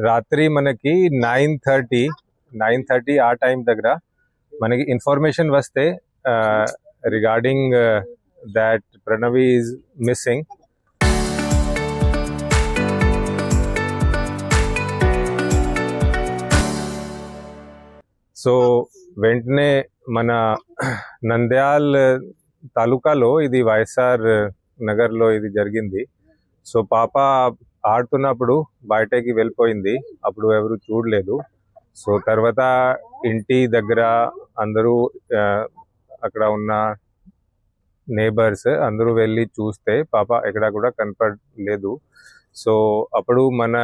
రాత్రి మనకి 9:30 ఆ టైం దగ్గర మనకి ఇన్ఫర్మేషన్ వస్తే regarding that Pranavi is missing. So వెంటనే మన నంద్యాల్ తాలూకాలో ఇది వైఎస్ఆర్ నగర్లో ఇది జరిగింది. సో పాప ఆడుతున్నప్పుడు బయటకి వెళ్ళిపోయింది, అప్పుడు ఎవరు చూడలేదు. సో తర్వాత ఇంటి దగ్గర అందరూ అక్కడ ఉన్న నేబర్స్ అందరూ వెళ్ళి చూస్తే పాప ఎక్కడ కూడా కనపడలేదు. సో అప్పుడు మన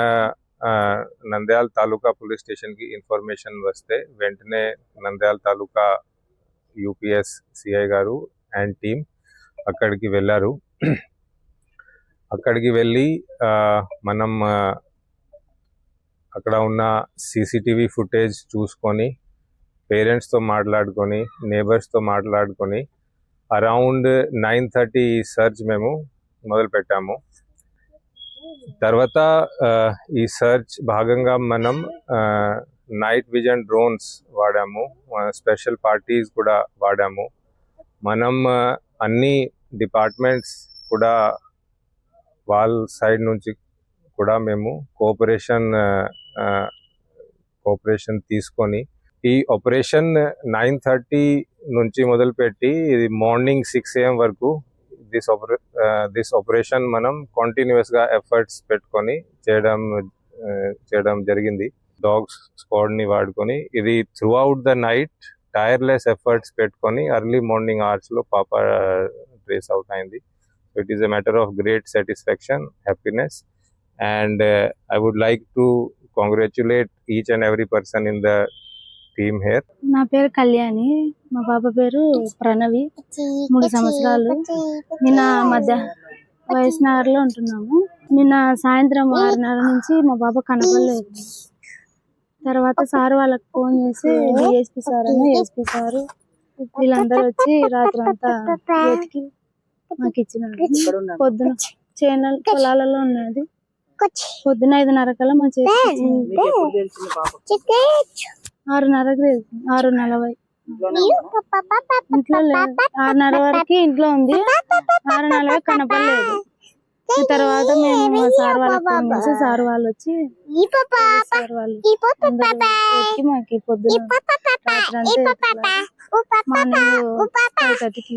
నంద్యాల తాలూకా పోలీస్ స్టేషన్కి ఇన్ఫర్మేషన్ వస్తే వెంటనే నంద్యాల తాలూకా యూపీఎస్ సిఐ గారు అండ్ టీమ్ అక్కడికి వెళ్ళారు. అక్కడికి వెళ్ళి మనం అక్కడ ఉన్న సీసీటీవీ ఫుటేజ్ చూసుకొని పేరెంట్స్తో మాట్లాడుకొని నేబర్స్తో మాట్లాడుకొని అరౌండ్ 9:30 సర్చ్ మేము మొదలు పెట్టాము. తర్వాత ఈ సర్చ్ భాగంగా మనం నైట్ విజన్ డ్రోన్స్ వాడాము, స్పెషల్ పార్టీస్ కూడా వాడాము. మనం అన్ని డిపార్ట్మెంట్స్ కూడా వాళ్ళ సైడ్ నుంచి కూడా మేము కోఆపరేషన్ తీసుకొని ఈ ఆపరేషన్ 9:30 నుంచి మొదలుపెట్టి ఇది మార్నింగ్ 6 AM వరకు దిస్ ఆపరేషన్ మనం కంటిన్యూస్గా ఎఫర్ట్స్ పెట్టుకొని చేయడం జరిగింది. డాగ్స్ స్క్వాడ్ని వాడుకొని ఇది throughout the night tireless efforts పెట్టుకొని ఎర్లీ మార్నింగ్ అవర్స్లో పాప ట్రేస్ అవుట్ అయింది. It is a matter of great satisfaction, happiness, and I would like to congratulate each and every person in the team here. నా పేరు కళ్యాణి, మా పాప పేరు ప్రణవి, 3 సంవత్సరాలు. నిన్న వైఎస్ఆర్ లో ఉంటున్నాము. నిన్న సాయంత్రం 6:30 నుంచి మా పాప కనపడలేదు. తర్వాత సార్ వాళ్ళకి ఫోన్ చేసి డిఎస్పీ సార్ అని ఎస్పీ సార్ వీళ్ళందరూ వచ్చి రాత్రి అంతా వెతికి మాకు ఇచ్చినారు. పొద్దున చేనల్ పొలాలలో ఉన్నది. పొద్దున 5:30 కల్లా మా చేతి 6:30 6:40 ఇంట్లో లేదు. 6:30 వరకు ఇంట్లో ఉంది. 6:40 కనపడలేదు. తర్వాత మేము సార్ వాళ్ళకి ఫోన్ చేసి సార్ వాళ్ళు వచ్చి సార్ వాళ్ళు మాకు పొద్దున మార్నింగ్ 5:30కి